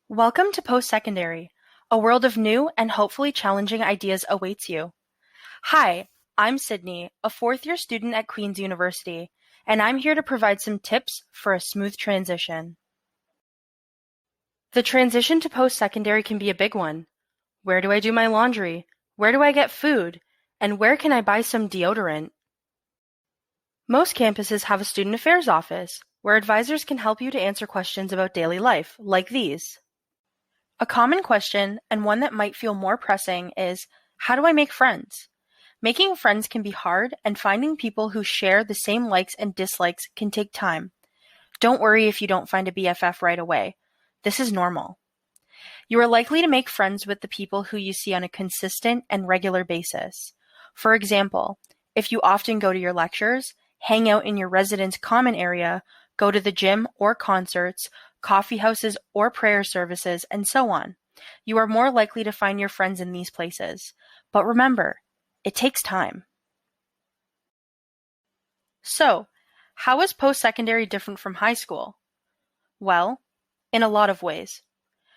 Welcome to Post-Secondary. A world of new and hopefully challenging ideas awaits you. Hi, I'm Sydney, a fourth-year student at Queen's University, and I'm here to provide some tips for a smooth transition. The transition to post-secondary can be a big one. Where do I do my laundry? Where do I get food? And where can I buy some deodorant? Most campuses have a student affairs office, where advisors can help you to answer questions about daily life, like these. A common question, and one that might feel more pressing, is, how do I make friends? Making friends can be hard, and finding people who share the same likes and dislikes can take time. Don't worry if you don't find a BFF right away. This is normal. You are likely to make friends with the people who you see on a consistent and regular basis. For example, if you often go to your lectures, hang out in your residence common area, go to the gym or concerts, coffee houses or prayer services, and so on. You are more likely to find your friends in these places. But remember, it takes time. So, how is post-secondary different from high school? Well, in a lot of ways.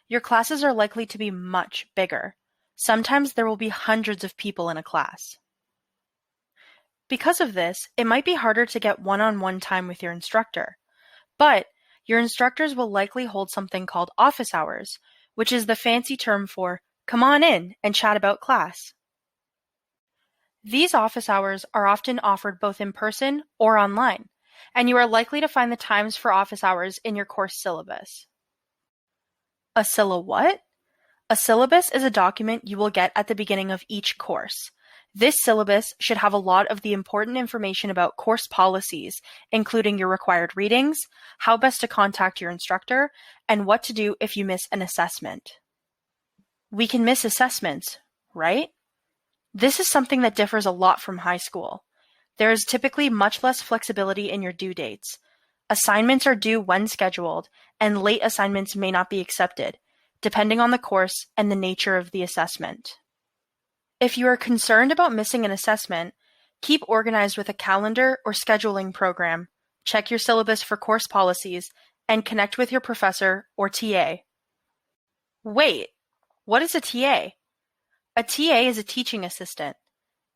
Your classes are likely to be much bigger. Sometimes there will be hundreds of people in a class. Because of this, it might be harder to get one-on-one time with your instructor. But your instructors will likely hold something called office hours, which is the fancy term for come on in and chat about class. These office hours are often offered both in person or online, and you are likely to find the times for office hours in your course syllabus. A what? A syllabus is a document you will get at the beginning of each course. This syllabus should have a lot of the important information about course policies, including your required readings, how best to contact your instructor, and what to do if you miss an assessment. We can miss assessments, right? This is something that differs a lot from high school. There is typically much less flexibility in your due dates. Assignments are due when scheduled, and late assignments may not be accepted, depending on the course and the nature of the assessment. If you are concerned about missing an assessment, keep organized with a calendar or scheduling program, check your syllabus for course policies, and connect with your professor or TA. Wait, what is a TA? A TA is a teaching assistant.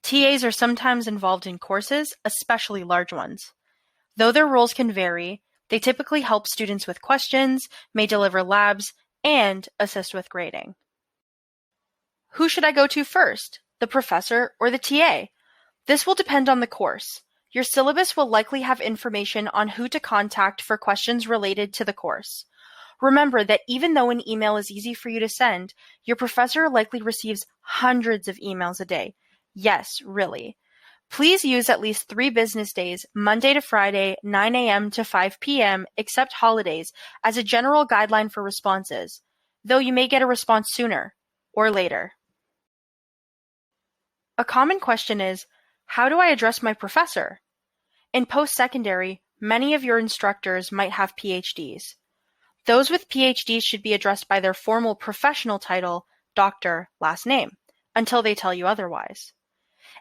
TAs are sometimes involved in courses, especially large ones. Though their roles can vary, they typically help students with questions, may deliver labs, and assist with grading. Who should I go to first, the professor or the TA? This will depend on the course. Your syllabus will likely have information on who to contact for questions related to the course. Remember that even though an email is easy for you to send, your professor likely receives hundreds of emails a day. Yes, really. Please use at least 3 business days, Monday to Friday, 9 a.m. to 5 p.m., except holidays, as a general guideline for responses, though you may get a response sooner or later. A common question is, how do I address my professor? In post-secondary, many of your instructors might have PhDs. Those with PhDs should be addressed by their formal professional title, doctor, last name, until they tell you otherwise.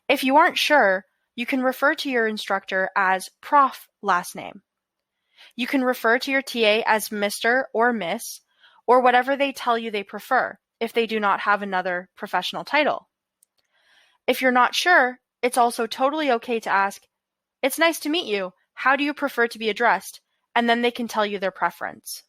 If you aren't sure, you can refer to your instructor as Prof. last name. You can refer to your TA as Mr. or Miss, or whatever they tell you they prefer, if they do not have another professional title. If you're not sure, it's also totally okay to ask, "It's nice to meet you. How do you prefer to be addressed?" And then they can tell you their preference.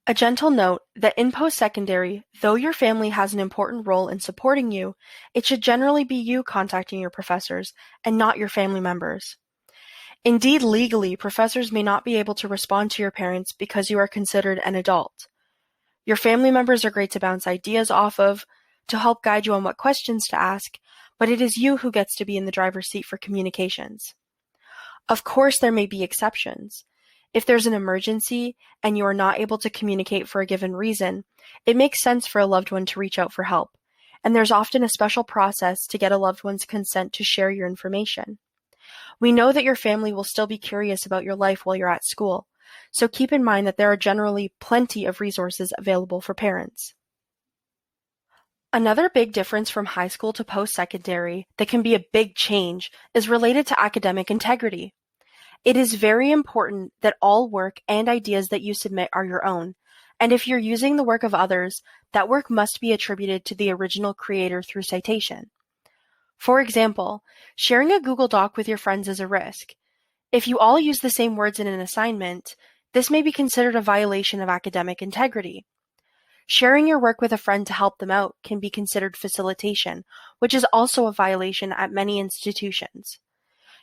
A gentle note that in post-secondary, though your family has an important role in supporting you, it should generally be you contacting your professors and not your family members. Indeed, legally, professors may not be able to respond to your parents because you are considered an adult. Your family members are great to bounce ideas off of, to help guide you on what questions to ask, but it is you who gets to be in the driver's seat for communications. Of course, there may be exceptions. If there's an emergency and you are not able to communicate for a given reason, it makes sense for a loved one to reach out for help, and there's often a special process to get a loved one's consent to share your information. We know that your family will still be curious about your life while you're at school, so keep in mind that there are generally plenty of resources available for parents. Another big difference from high school to post-secondary that can be a big change is related to academic integrity. It is very important that all work and ideas that you submit are your own, And if you're using the work of others, that work must be attributed to the original creator through citation. For example, sharing a Google Doc with your friends is a risk. If you all use the same words in an assignment, this may be considered a violation of academic integrity. Sharing your work with a friend to help them out can be considered facilitation, which is also a violation at many institutions.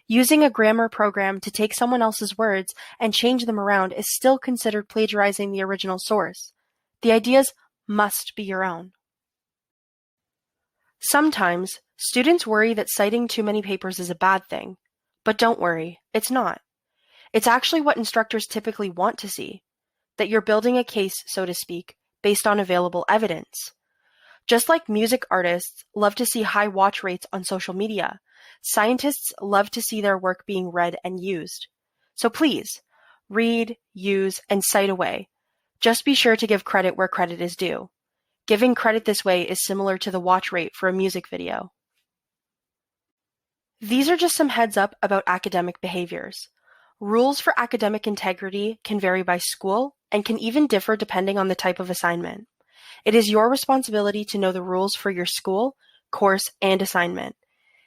Using a grammar program to take someone else's words and change them around is still considered plagiarizing the original source. The ideas must be your own. Sometimes, students worry that citing too many papers is a bad thing. But don't worry, it's not. It's actually what instructors typically want to see, that you're building a case, so to speak, based on available evidence. Just like music artists love to see high watch rates on social media, scientists love to see their work being read and used. So please, read, use, and cite away. Just be sure to give credit where credit is due. Giving credit this way is similar to the watch rate for a music video. These are just some heads up about academic behaviors. Rules for academic integrity can vary by school and can even differ depending on the type of assignment. It is your responsibility to know the rules for your school, course, and assignment.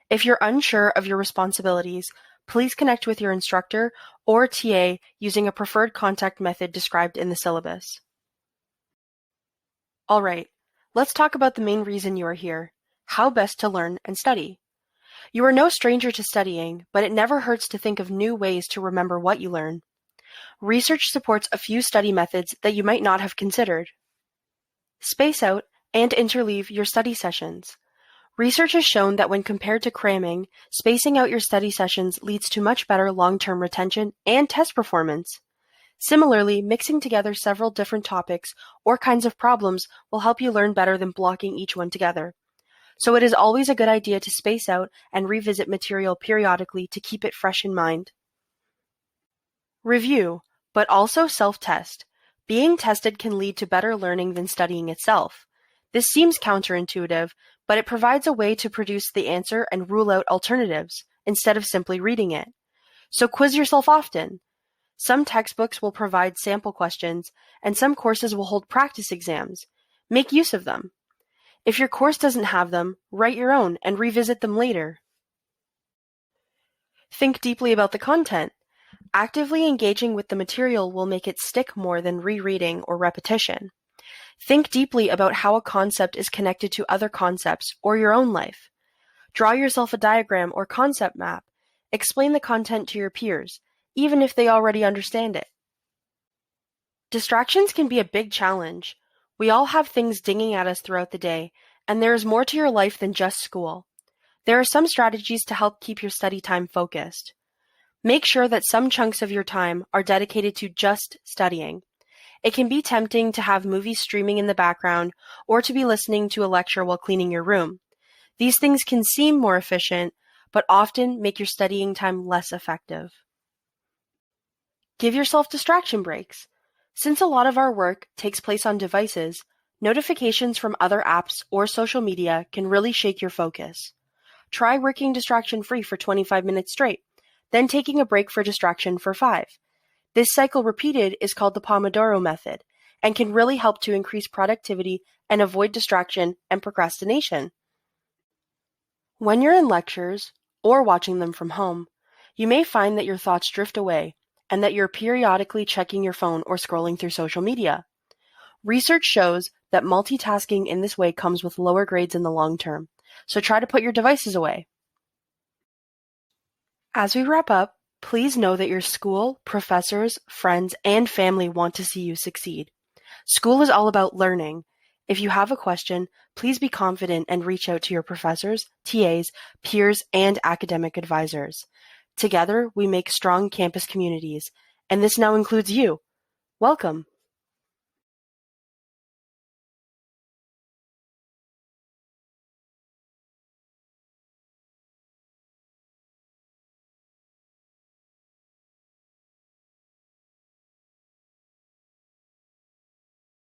If you're unsure of your responsibilities, please connect with your instructor or TA using a preferred contact method described in the syllabus. All right, let's talk about the main reason you are here: how best to learn and study. You are no stranger to studying, but it never hurts to think of new ways to remember what you learn. Research supports a few study methods that you might not have considered. Space out and interleave your study sessions. Research has shown that when compared to cramming, spacing out your study sessions leads to much better long-term retention and test performance. Similarly, mixing together several different topics or kinds of problems will help you learn better than blocking each one together. So it is always a good idea to space out and revisit material periodically to keep it fresh in mind. Review, but also self-test. Being tested can lead to better learning than studying itself. This seems counterintuitive, but it provides a way to produce the answer and rule out alternatives, instead of simply reading it. So quiz yourself often. Some textbooks will provide sample questions, and some courses will hold practice exams. Make use of them. If your course doesn't have them, write your own and revisit them later. Think deeply about the content. Actively engaging with the material will make it stick more than rereading or repetition. Think deeply about how a concept is connected to other concepts or your own life. Draw yourself a diagram or concept map. Explain the content to your peers, even if they already understand it. Distractions can be a big challenge. We all have things dinging at us throughout the day, and there is more to your life than just school. There are some strategies to help keep your study time focused. Make sure that some chunks of your time are dedicated to just studying. It can be tempting to have movies streaming in the background or to be listening to a lecture while cleaning your room. These things can seem more efficient, but often make your studying time less effective. Give yourself distraction breaks. Since a lot of our work takes place on devices, notifications from other apps or social media can really shake your focus. Try working distraction-free for 25 minutes straight, then taking a break for distraction for 5. This cycle repeated is called the Pomodoro method and can really help to increase productivity and avoid distraction and procrastination. When you're in lectures or watching them from home, you may find that your thoughts drift away and that you're periodically checking your phone or scrolling through social media. Research shows that multitasking in this way comes with lower grades in the long term, so try to put your devices away. As we wrap up, please know that your school, professors, friends, and family want to see you succeed. School is all about learning. If you have a question, please be confident and reach out to your professors, TAs, peers, and academic advisors. Together, we make strong campus communities, and this now includes you. Welcome.